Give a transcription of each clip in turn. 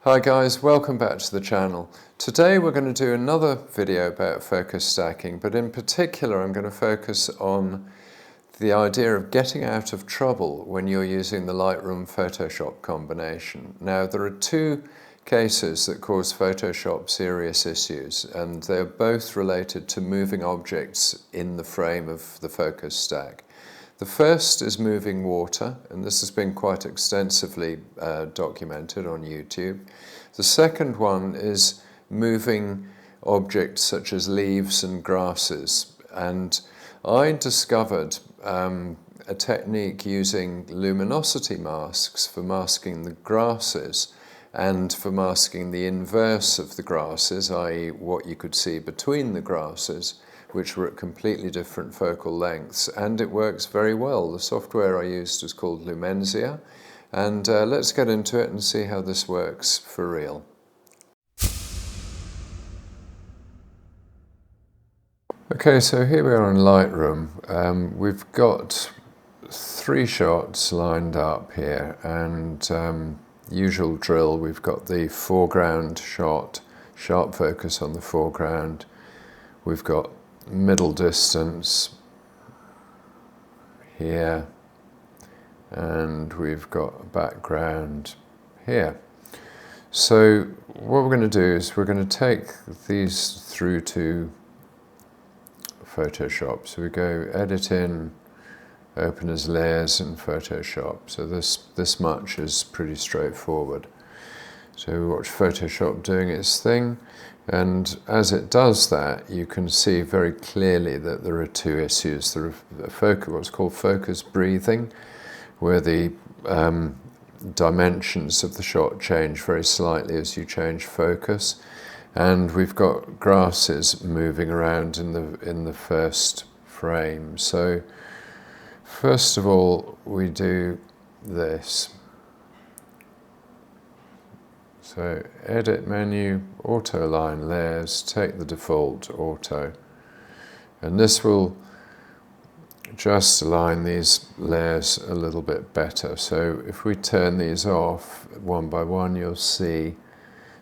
Hi guys, welcome back to the channel. Today we're going to do another video about focus stacking, but in particular I'm going to focus on the idea of getting out of trouble when you're using the Lightroom Photoshop combination. Now there are two cases that cause Photoshop serious issues, and they're both related to moving objects in the frame of the focus stack. The first is moving water, and this has been quite extensively documented on YouTube. The second one is moving objects such as leaves and grasses. And I discovered a technique using luminosity masks for masking the grasses and for masking the inverse of the grasses, i.e. what you could see between the grasses, which were at completely different focal lengths, and it works very well. The software I used was called Lumenzia, and let's get into it and see how this works for real. Okay, so here we are in Lightroom. We've got three shots lined up here, and usual drill, we've got the foreground shot, sharp focus on the foreground. We've got middle distance here, and we've got a background here. So what we're going to do is we're going to take these through to Photoshop. So we go Edit in, Open as Layers in Photoshop. So this much is pretty straightforward. So we watch Photoshop doing its thing, and as it does that, you can see very clearly that there are two issues. There are what's called focus breathing, where the dimensions of the shot change very slightly as you change focus, and we've got grasses moving around in the first frame. So first of all, we do this. So Edit menu, Auto Align Layers, take the default Auto. And this will just align these layers a little bit better. So if we turn these off one by one, you'll see,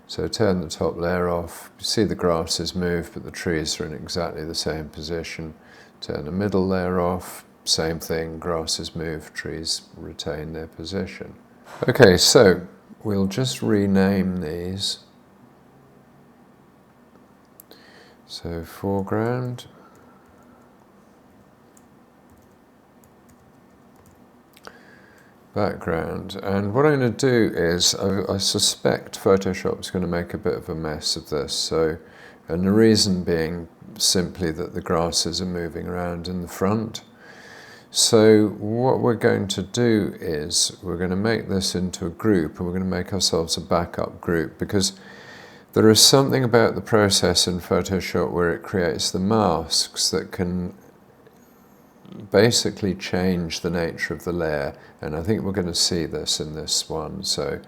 so turn the top layer off, you see the grasses move, but the trees are in exactly the same position. Turn the middle layer off, same thing, grasses move, trees retain their position. Okay, so we'll just rename these. So foreground, background, and what I'm going to do is I suspect Photoshop's going to make a bit of a mess of this. So, and the reason being simply that the grasses are moving around in the front. So what we're going to do is we're going to make this into a group, and we're going to make ourselves a backup group, because there is something about the process in Photoshop where it creates the masks that can basically change the nature of the layer, and I think we're going to see this in this one. So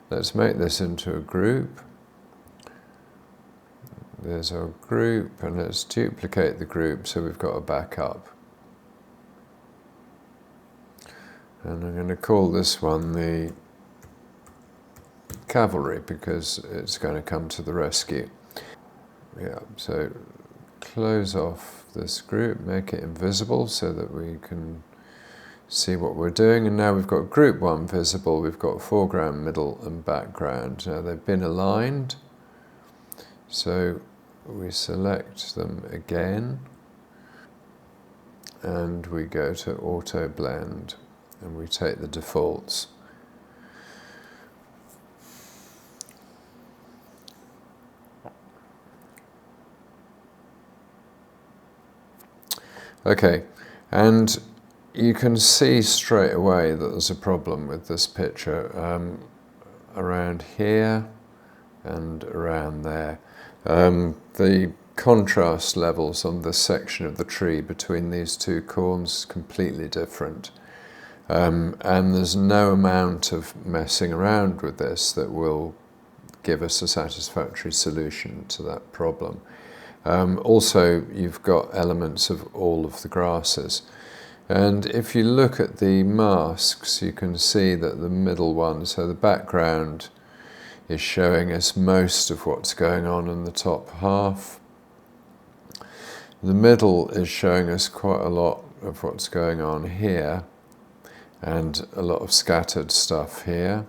let's make this into a group. There's our group, and let's duplicate the group so we've got a backup. And I'm going to call this one the cavalry, because it's going to come to the rescue. Yeah, so close off this group, make it invisible so that we can see what we're doing. And now we've got group one visible, we've got foreground, middle and background. Now they've been aligned, so we select them again and we go to auto blend, and we take the defaults. Okay, and you can see straight away that there's a problem with this picture around here and around there. The contrast levels on this section of the tree between these two corners is completely different. And there's no amount of messing around with this that will give us a satisfactory solution to that problem. Also, you've got elements of all of the grasses. And if you look at the masks, you can see that the middle one, so the background, is showing us most of what's going on in the top half. The middle is showing us quite a lot of what's going on here, and a lot of scattered stuff here.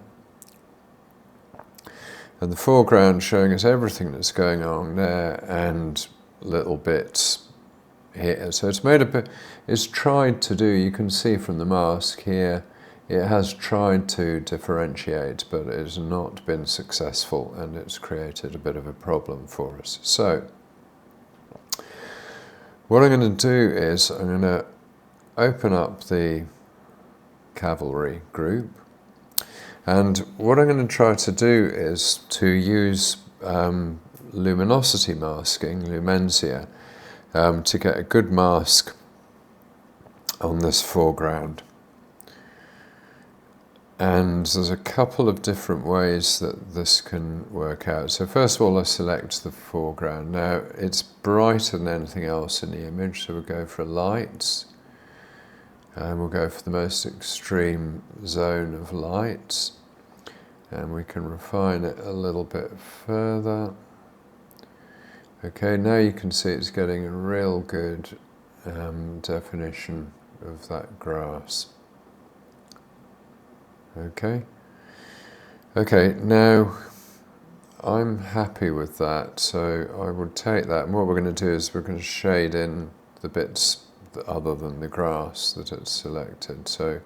And the foreground showing us everything that's going on there and little bits here. So it's tried to do, you can see from the mask here, it has tried to differentiate, but it has not been successful, and it's created a bit of a problem for us. So what I'm going to do is I'm going to open up the cavalry group, and what I'm going to try to do is to use luminosity masking, Lumenzia, to get a good mask on this foreground. And there's a couple of different ways that this can work out. So first of all, I select the foreground. Now, it's brighter than anything else in the image, so we'll go for lights. And we'll go for the most extreme zone of lights. And we can refine it a little bit further. Okay, now you can see it's getting a real good definition of that grass. Okay, now I'm happy with that, so I would take that, and what we're going to do is we're going to shade in the bits other than the grass that it's selected. So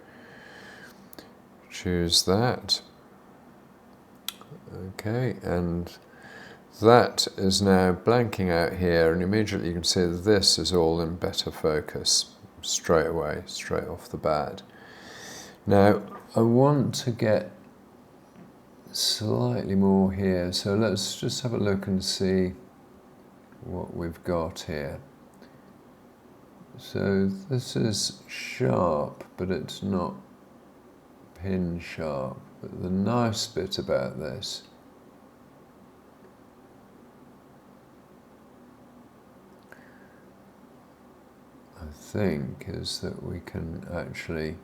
choose that. Okay, and that is now blanking out here, and immediately you can see that this is all in better focus straight away, straight off the bat. Now, I want to get slightly more here, so let's just have a look and see what we've got here. So this is sharp, but it's not pin sharp. But the nice bit about this I think is that we can actually,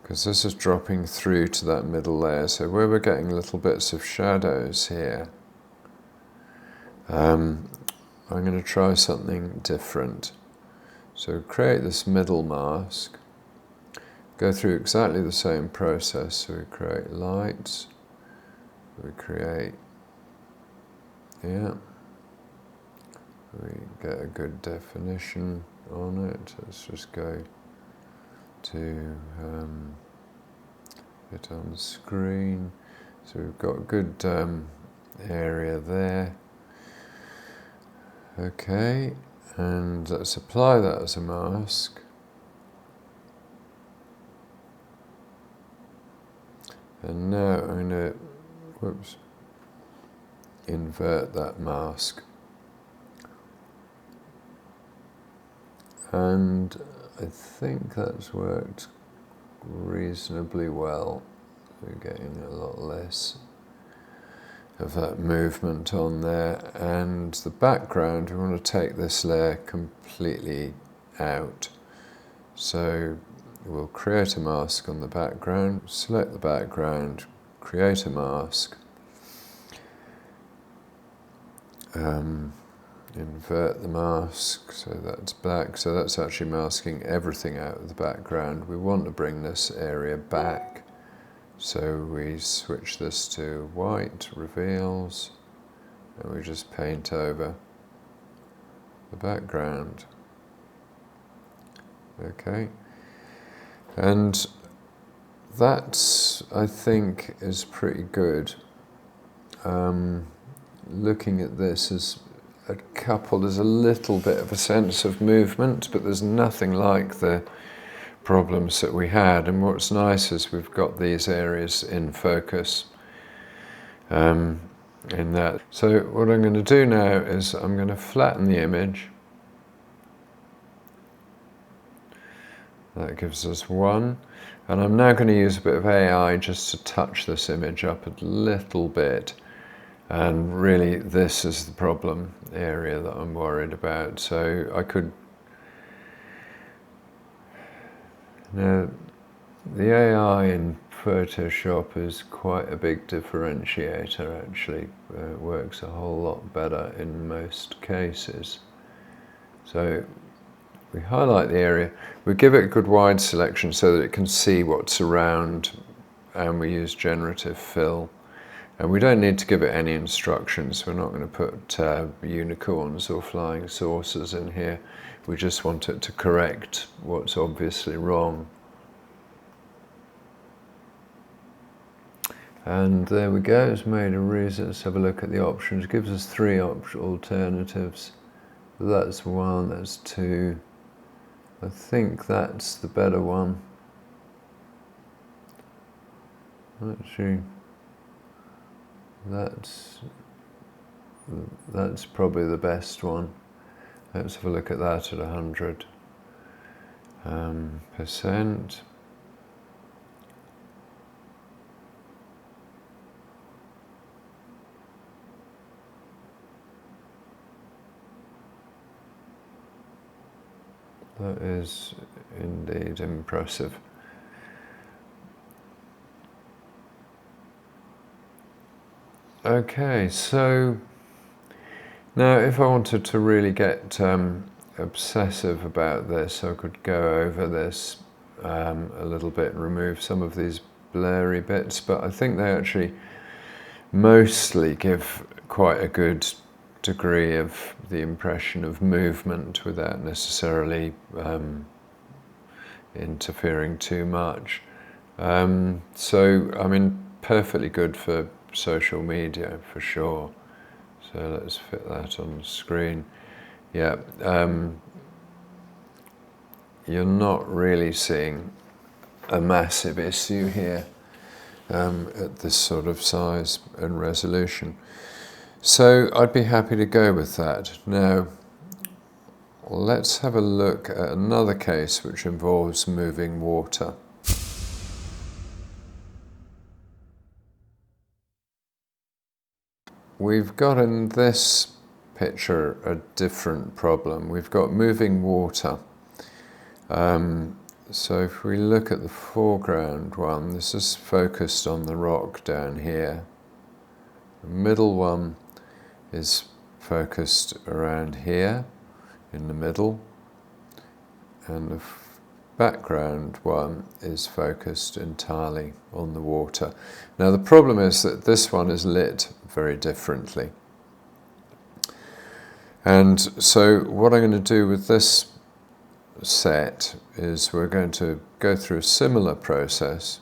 because this is dropping through to that middle layer, so where we're getting little bits of shadows here, I'm going to try something different. So create this middle mask, go through exactly the same process. So we create lights, we create, we get a good definition on it. Let's just go to it on the screen. So we've got a good area there. Okay, and let's apply that as a mask. And now I'm going to, invert that mask. And I think that's worked reasonably well. We're getting a lot less of that movement on there. And the background, we want to take this layer completely out. So we'll create a mask on the background, select the background, create a mask, invert the mask, so that's black, so that's actually masking everything out of the background. We want to bring this area back, so we switch this to white, reveals, and we just paint over the background. Okay, and that, I think, is pretty good. Looking at this as a couple, there's a little bit of a sense of movement, but there's nothing like the problems that we had. And what's nice is we've got these areas in focus in that. So what I'm going to do now is I'm going to flatten the image. That gives us 1. And I'm now going to use a bit of AI just to touch this image up a little bit. And really, this is the problem area that I'm worried about. So I could, now the AI in Photoshop is quite a big differentiator actually. It works a whole lot better in most cases. So we highlight the area, we give it a good wide selection so that it can see what's around, and we use generative fill. And we don't need to give it any instructions. We're not going to put unicorns or flying saucers in here. We just want it to correct what's obviously wrong. And there we go, it's made a reason. Let's have a look at the options. It gives us 3 alternatives. That's 1, that's 2. I think that's the better one. Actually, that's probably the best one. Let's have a look at that at 100%. That is indeed impressive. Okay, so now if I wanted to really get obsessive about this, I could go over this a little bit and remove some of these blurry bits, but I think they actually mostly give quite a good degree of the impression of movement without necessarily interfering too much. So, I mean, perfectly good for social media for sure. So let's fit that on the screen. Yeah, you're not really seeing a massive issue here at this sort of size and resolution. So I'd be happy to go with that. Now, let's have a look at another case which involves moving water. We've got in this picture a different problem. We've got moving water. So if we look at the foreground one, this is focused on the rock down here. The middle one is focused around here in the middle, and the background one is focused entirely on the water. Now the problem is that this one is lit very differently. And so what I'm going to do with this set is we're going to go through a similar process.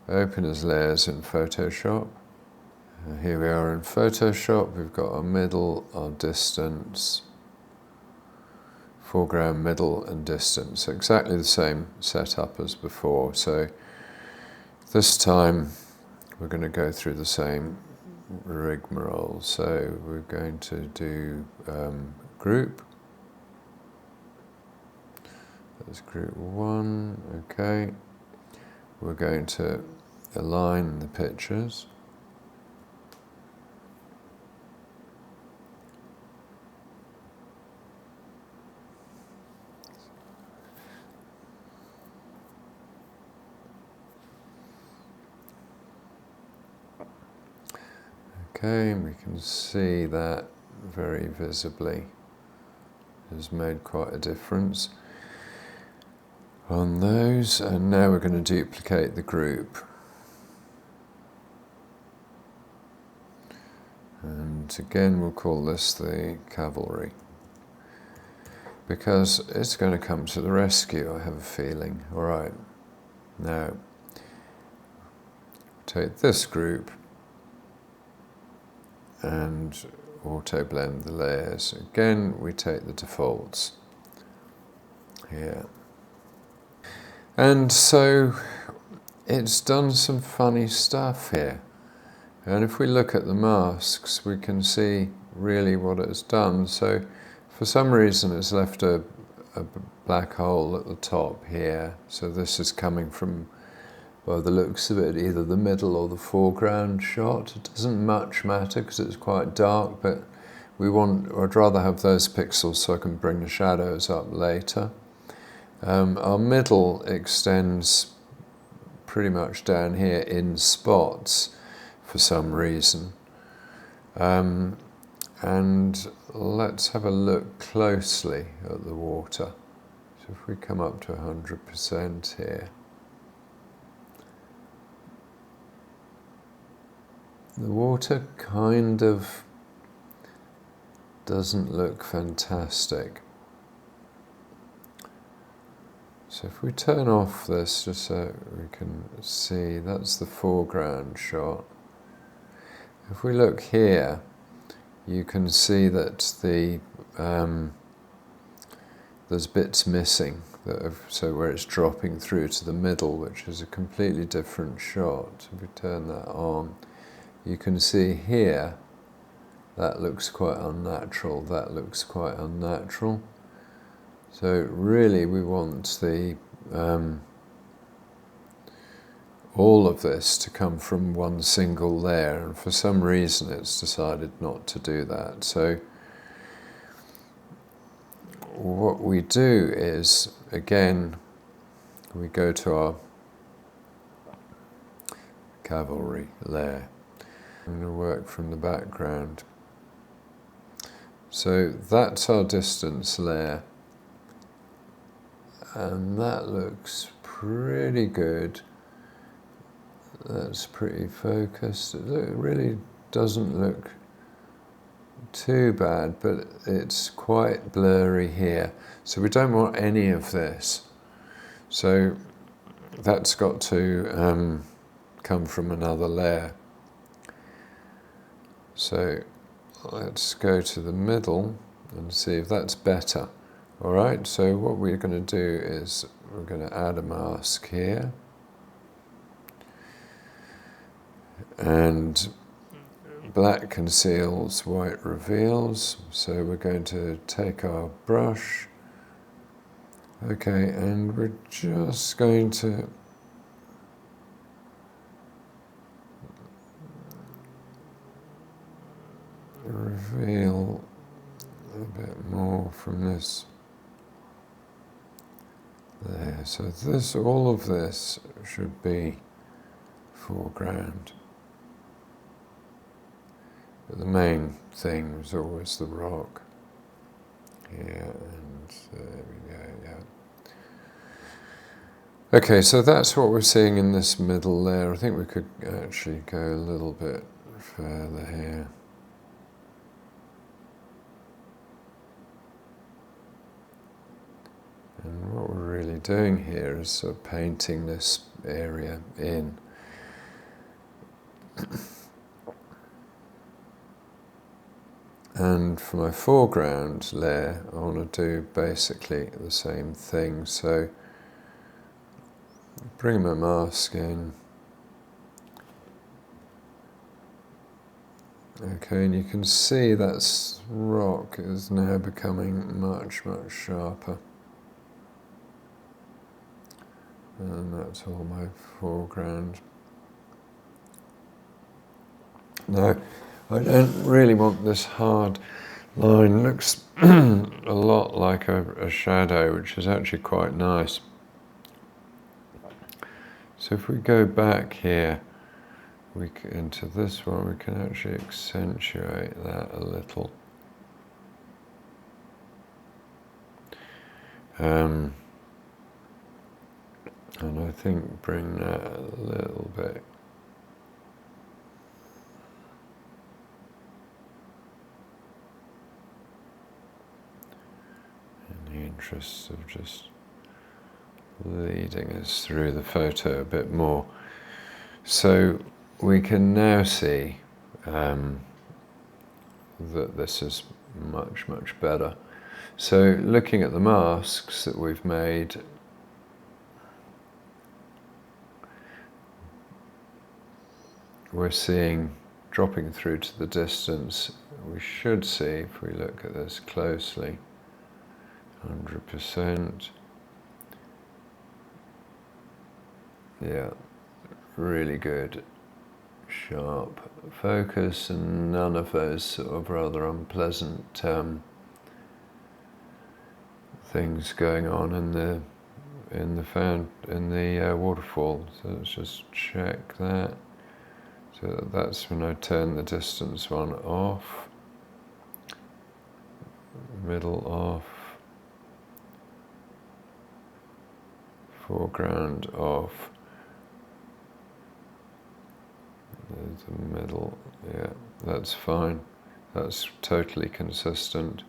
Open as layers in Photoshop. Here we are in Photoshop. We've got our middle, our distance, foreground, middle and distance. Exactly the same setup as before. So this time we're going to go through the same rigmarole. So we're going to do group. That's group 1, okay. We're going to align the pictures. Okay, we can see that very visibly has made quite a difference on those, and now we're going to duplicate the group. And again we'll call this the cavalry, because it's going to come to the rescue, I have a feeling. Alright, now take this group and auto blend the layers. Again we take the defaults here. And so it's done some funny stuff here. And if we look at the masks, we can see really what it's done. So for some reason it's left a black hole at the top here. So this is coming from, by the looks of it, either the middle or the foreground shot. It doesn't much matter because it's quite dark, but I'd rather have those pixels so I can bring the shadows up later. Our middle extends pretty much down here in spots for some reason. And let's have a look closely at the water. So if we come up to 100% here, the water kind of doesn't look fantastic. So if we turn off this just so we can see, that's the foreground shot. If we look here, you can see that there's bits missing, so where it's dropping through to the middle, which is a completely different shot. If we turn that on, you can see here, that looks quite unnatural, that looks quite unnatural. So really we want the all of this to come from one single layer, and for some reason it's decided not to do that. So what we do is, again, we go to our cavalry layer. I'm going to work from the background. So that's our distance layer, and that looks pretty good. That's pretty focused. It really doesn't look too bad, but it's quite blurry here. So we don't want any of this. So that's got to come from another layer. So let's go to the middle and see if that's better. All right, so what we're going to do is we're going to add a mask here. And black conceals, white reveals. So we're going to take our brush. Okay, and we're just going to reveal a bit more from this there. So this, all of this should be foreground. But the main thing was always the rock. Yeah, and there we go, yeah. Okay, so that's what we're seeing in this middle layer. I think we could actually go a little bit further here. And what we're really doing here is sort of painting this area in. And for my foreground layer, I want to do basically the same thing. So bring my mask in. Okay, and you can see that rock is now becoming much, much sharper. And that's all my foreground. Now, I don't really want this hard line. It looks a lot like a shadow, which is actually quite nice. So if we go back here, into this one, we can actually accentuate that a little. And I think bring that a little bit. In the interest of just leading us through the photo a bit more. So we can now see that this is much, much better. So looking at the masks that we've made, we're seeing dropping through to the distance. We should see, if we look at this closely, 100%. Yeah, really good, sharp focus, and none of those sort of rather unpleasant things going on in the waterfall. So let's just check that. So that's when I turn the distance one off, middle off, foreground off. There's the middle, yeah, that's fine. That's totally consistent.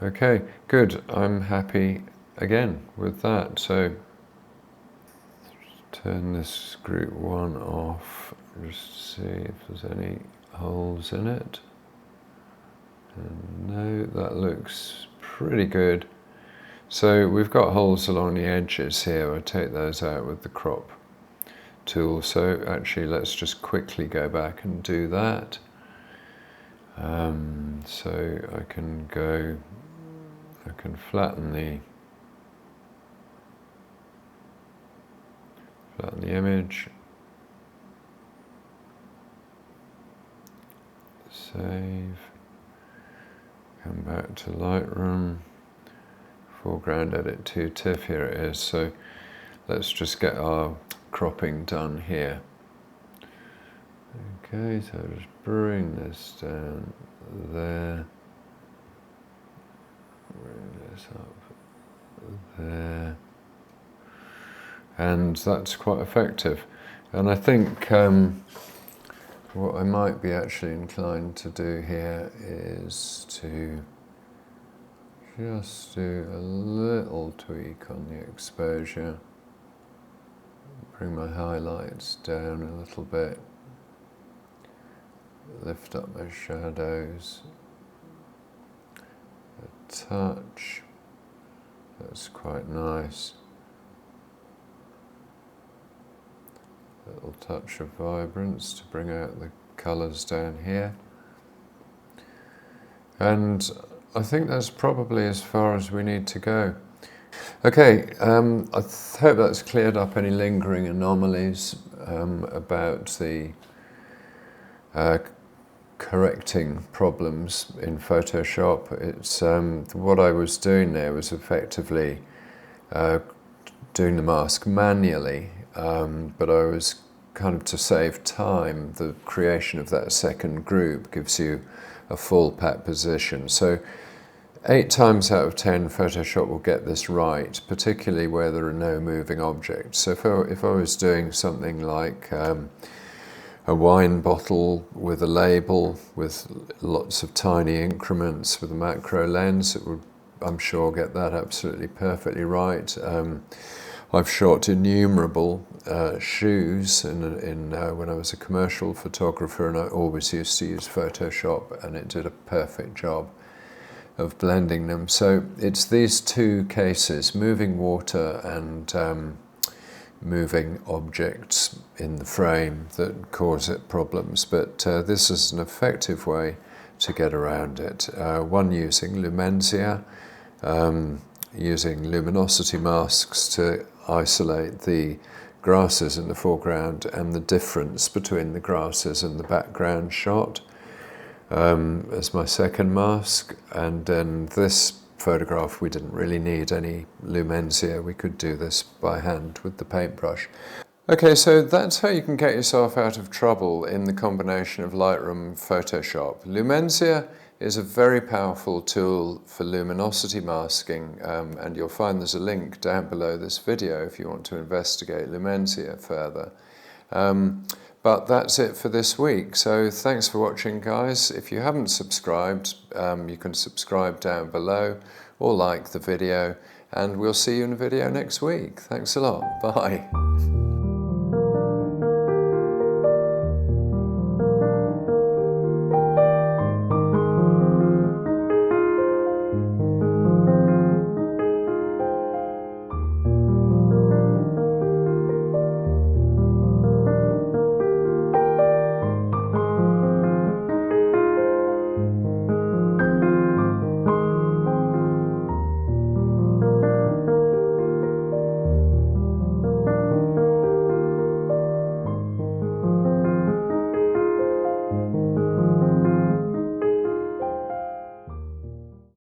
Okay, good. I'm happy again with that. So turn this group one off, just see if there's any holes in it. And no, that looks pretty good. So we've got holes along the edges here. I'll take those out with the crop tool. So actually let's just quickly go back and do that. So I can flatten the image, save, come back to Lightroom, foreground edit to TIFF, here it is. So let's just get our cropping done here. Okay, so just bring this down there, bring this up there, and that's quite effective. And I think what I might be actually inclined to do here is to just do a little tweak on the exposure, bring my highlights down a little bit, lift up my shadows a touch. That's quite nice. A little touch of vibrance to bring out the colours down here. And I think that's probably as far as we need to go. Okay, I hope that's cleared up any lingering anomalies about the correcting problems in Photoshop. It's what I was doing there was effectively doing the mask manually, but I was kind of, to save time, the creation of that second group gives you a full pack position. So 8 times out of 10 Photoshop will get this right, particularly where there are no moving objects. So if I was doing something like a wine bottle with a label with lots of tiny increments with a macro lens, it would, I'm sure, get that absolutely perfectly right. I've shot innumerable shoes when I was a commercial photographer, and I always used to use Photoshop, and it did a perfect job of blending them. So it's these two cases, moving water and moving objects in the frame, that cause it problems, but this is an effective way to get around it. One using Lumenzia, using luminosity masks to isolate the grasses in the foreground and the difference between the grasses and the background shot as my second mask. And then this photograph, we didn't really need any Lumenzia. We could do this by hand with the paintbrush. Okay, so that's how you can get yourself out of trouble in the combination of Lightroom and Photoshop. Lumenzia is a very powerful tool for luminosity masking, and you'll find there's a link down below this video if you want to investigate Lumenzia further. But that's it for this week. So thanks for watching, guys. If you haven't subscribed, you can subscribe down below or like the video, and we'll see you in a video next week. Thanks a lot. Bye.